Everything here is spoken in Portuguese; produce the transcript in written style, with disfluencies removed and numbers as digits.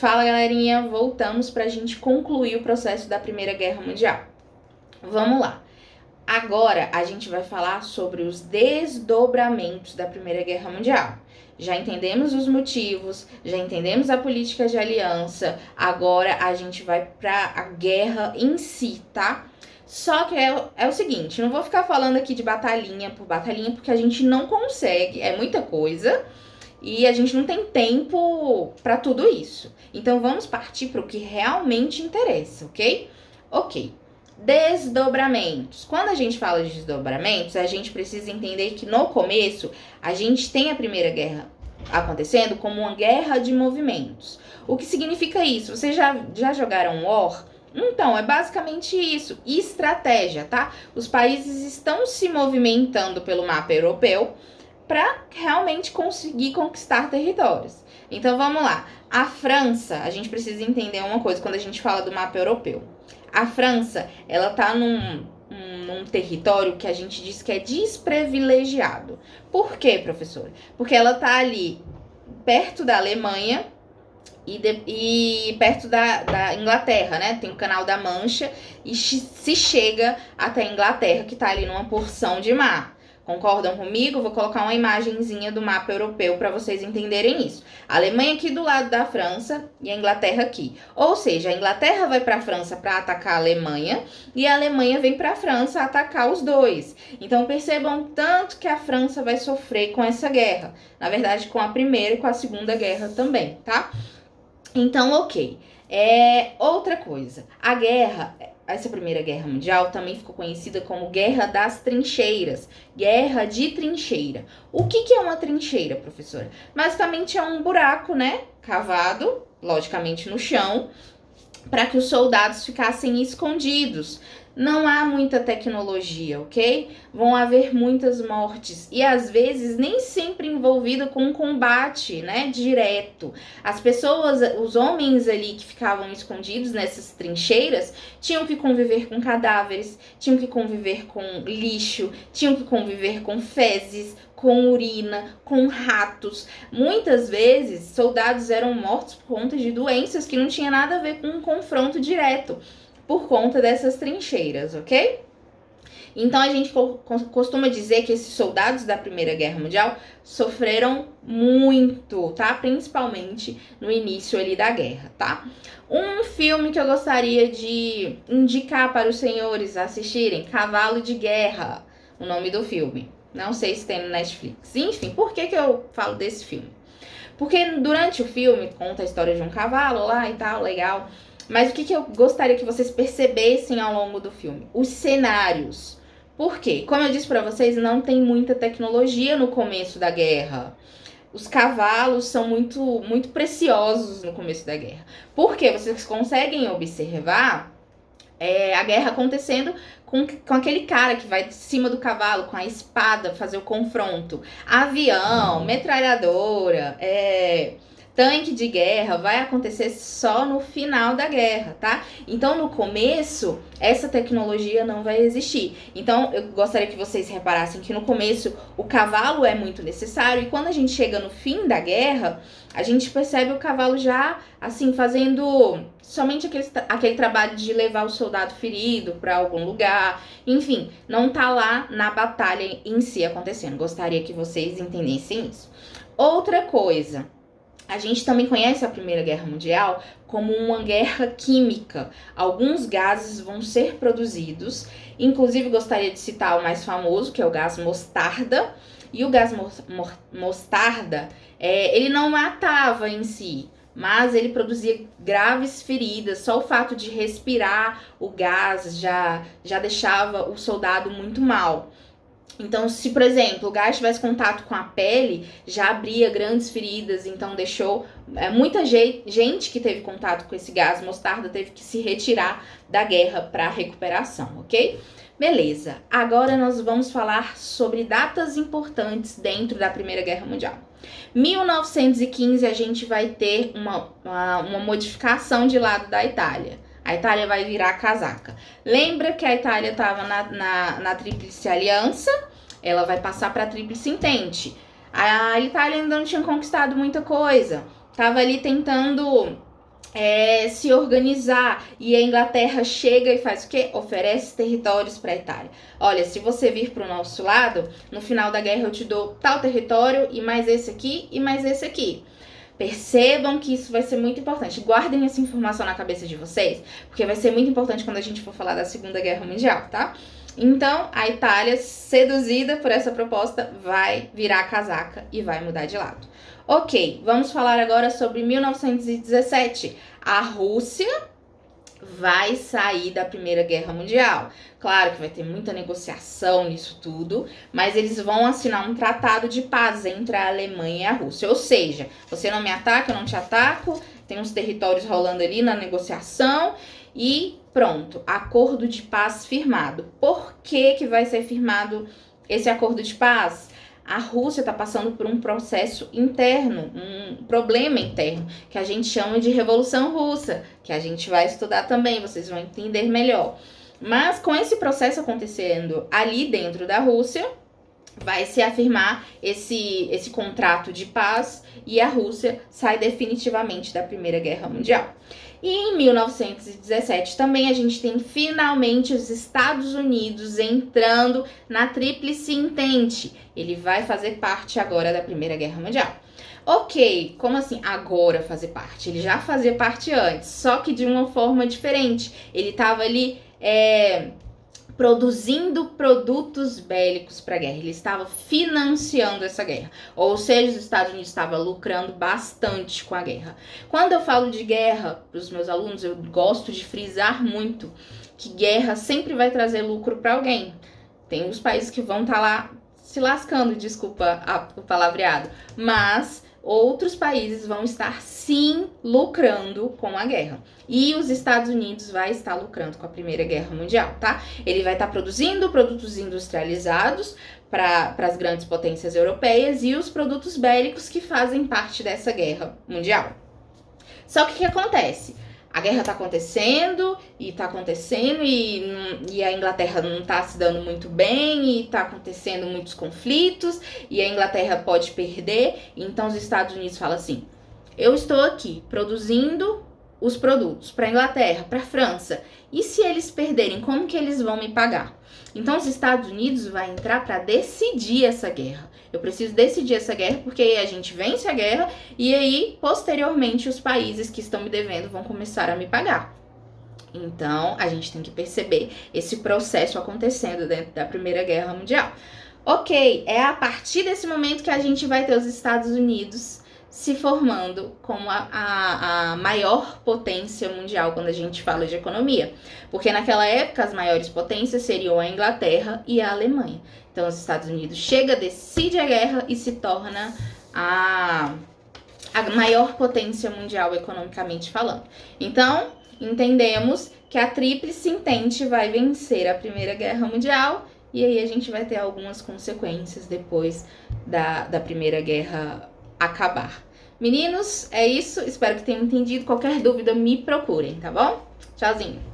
Fala, galerinha, voltamos para a gente concluir o processo da Primeira Guerra Mundial. Vamos lá. Agora a gente vai falar sobre os desdobramentos da Primeira Guerra Mundial. Já entendemos os motivos, já entendemos a política de aliança, agora a gente vai para a guerra em si, tá? Só que é o seguinte, não vou ficar falando aqui de batalhinha por batalhinha, porque a gente não consegue, é muita coisa. E a gente não tem tempo para tudo isso. Então vamos partir para o que realmente interessa, ok? Ok. Desdobramentos. Quando a gente fala de desdobramentos, a gente precisa entender que no começo a gente tem a Primeira Guerra acontecendo como uma guerra de movimentos. O que significa isso? Vocês já jogaram War? Então, é basicamente isso, estratégia, tá? Os países estão se movimentando pelo mapa europeu para realmente conseguir conquistar territórios. Então vamos lá. A França, a gente precisa entender uma coisa quando a gente fala do mapa europeu. A França, ela tá num território que a gente diz que é desprivilegiado. Por quê, professora? Porque ela tá ali perto da Alemanha e perto da Inglaterra, né? Tem o Canal da Mancha e se chega até a Inglaterra, que tá ali numa porção de mar. Concordam comigo? Vou colocar uma imagenzinha do mapa europeu para vocês entenderem isso. A Alemanha aqui do lado da França e a Inglaterra aqui. Ou seja, a Inglaterra vai para a França para atacar a Alemanha e a Alemanha vem para a França atacar os dois. Então percebam tanto que a França vai sofrer com essa guerra. Na verdade, com a Primeira e com a Segunda Guerra também, tá? Então, ok. Outra coisa. A guerra... Essa Primeira Guerra Mundial também ficou conhecida como Guerra das Trincheiras, Guerra de Trincheira. O que é uma trincheira, professora? Basicamente é um buraco, né, cavado, logicamente no chão, para que os soldados ficassem escondidos. Não há muita tecnologia, ok? Vão haver muitas mortes e às vezes nem sempre envolvida com um combate, né, direto. As pessoas, os homens ali que ficavam escondidos nessas trincheiras, tinham que conviver com cadáveres, tinham que conviver com lixo, tinham que conviver com fezes, com urina, com ratos. Muitas vezes, soldados eram mortos por conta de doenças que não tinha nada a ver com um confronto direto, por conta dessas trincheiras, ok? Então a gente costuma dizer que esses soldados da Primeira Guerra Mundial sofreram muito, tá? Principalmente no início ali da guerra, tá? Um filme que eu gostaria de indicar para os senhores assistirem, Cavalo de Guerra, o nome do filme. Não sei se tem no Netflix. Enfim, por que eu falo desse filme? Porque durante o filme conta a história de um cavalo lá e tal, legal. Mas o que eu gostaria que vocês percebessem ao longo do filme? Os cenários. Por quê? Como eu disse para vocês, não tem muita tecnologia no começo da guerra. Os cavalos são muito preciosos no começo da guerra. Por quê? Vocês conseguem observar a guerra acontecendo com aquele cara que vai de cima do cavalo, com a espada, fazer o confronto. Avião, metralhadora, tanque de guerra vai acontecer só no final da guerra, tá? Então, no começo, essa tecnologia não vai existir. Então, eu gostaria que vocês reparassem que no começo o cavalo é muito necessário e quando a gente chega no fim da guerra, a gente percebe o cavalo já, assim, fazendo somente aquele trabalho de levar o soldado ferido para algum lugar. Enfim, não tá lá na batalha em si acontecendo. Gostaria que vocês entendessem isso. Outra coisa... A gente também conhece a Primeira Guerra Mundial como uma guerra química. Alguns gases vão ser produzidos, inclusive gostaria de citar o mais famoso, que é o gás mostarda. E o gás mostarda, ele não matava em si, mas ele produzia graves feridas. Só o fato de respirar o gás já deixava o soldado muito mal. Então, se, por exemplo, o gás tivesse contato com a pele, já abria grandes feridas, então deixou muita gente que teve contato com esse gás mostarda teve que se retirar da guerra para recuperação, ok? Beleza, agora nós vamos falar sobre datas importantes dentro da Primeira Guerra Mundial. 1915 a gente vai ter uma modificação de lado da Itália. A Itália vai virar a casaca. Lembra que a Itália estava na Tríplice Aliança? Ela vai passar para a Tríplice Entente. A Itália ainda não tinha conquistado muita coisa. Estava ali tentando se organizar, e a Inglaterra chega e faz o quê? Oferece territórios para a Itália. Olha, se você vir para o nosso lado, no final da guerra eu te dou tal território e mais esse aqui e mais esse aqui. Percebam que isso vai ser muito importante. Guardem essa informação na cabeça de vocês, porque vai ser muito importante quando a gente for falar da Segunda Guerra Mundial, tá? Então, a Itália, seduzida por essa proposta, vai virar a casaca e vai mudar de lado. Ok, vamos falar agora sobre 1917. A Rússia vai sair da Primeira Guerra Mundial. Claro que vai ter muita negociação nisso tudo, mas eles vão assinar um tratado de paz entre a Alemanha e a Rússia. Ou seja, você não me ataca, eu não te ataco, tem uns territórios rolando ali na negociação e pronto, acordo de paz firmado. Por que vai ser firmado esse acordo de paz? A Rússia está passando por um processo interno, um problema interno, que a gente chama de Revolução Russa, que a gente vai estudar também, vocês vão entender melhor. Mas com esse processo acontecendo ali dentro da Rússia, vai se afirmar esse contrato de paz e a Rússia sai definitivamente da Primeira Guerra Mundial. E em 1917 também a gente tem finalmente os Estados Unidos entrando na Tríplice Entente. Ele vai fazer parte agora da Primeira Guerra Mundial. Ok, como assim agora fazer parte? Ele já fazia parte antes, só que de uma forma diferente. Ele estava ali produzindo produtos bélicos para a guerra. Ele estava financiando essa guerra. Ou seja, os Estados Unidos estavam lucrando bastante com a guerra. Quando eu falo de guerra para os meus alunos, eu gosto de frisar muito que guerra sempre vai trazer lucro para alguém. Tem os países que vão estar lá se lascando, desculpa o palavreado, mas outros países vão estar sim lucrando com a guerra. E os Estados Unidos vai estar lucrando com a Primeira Guerra Mundial, tá? Ele vai estar produzindo produtos industrializados para as grandes potências europeias e os produtos bélicos que fazem parte dessa guerra mundial. Só que o que acontece? A guerra tá acontecendo e a Inglaterra não tá se dando muito bem e tá acontecendo muitos conflitos e a Inglaterra pode perder. Então os Estados Unidos falam assim, eu estou aqui produzindo os produtos para a Inglaterra, para a França, e se eles perderem, como que eles vão me pagar? Então os Estados Unidos vai entrar para decidir essa guerra. Eu preciso decidir essa guerra porque aí a gente vence a guerra e aí, posteriormente, os países que estão me devendo vão começar a me pagar. Então, a gente tem que perceber esse processo acontecendo dentro da Primeira Guerra Mundial. Ok, é a partir desse momento que a gente vai ter os Estados Unidos se formando como a maior potência mundial quando a gente fala de economia. Porque naquela época as maiores potências seriam a Inglaterra e a Alemanha. Então os Estados Unidos chega, decide a guerra e se torna a maior potência mundial economicamente falando. Então, entendemos que a Tríplice Entente vai vencer a Primeira Guerra Mundial e aí a gente vai ter algumas consequências depois da Primeira Guerra acabar. Meninos, é isso. Espero que tenham entendido. Qualquer dúvida, me procurem, tá bom? Tchauzinho!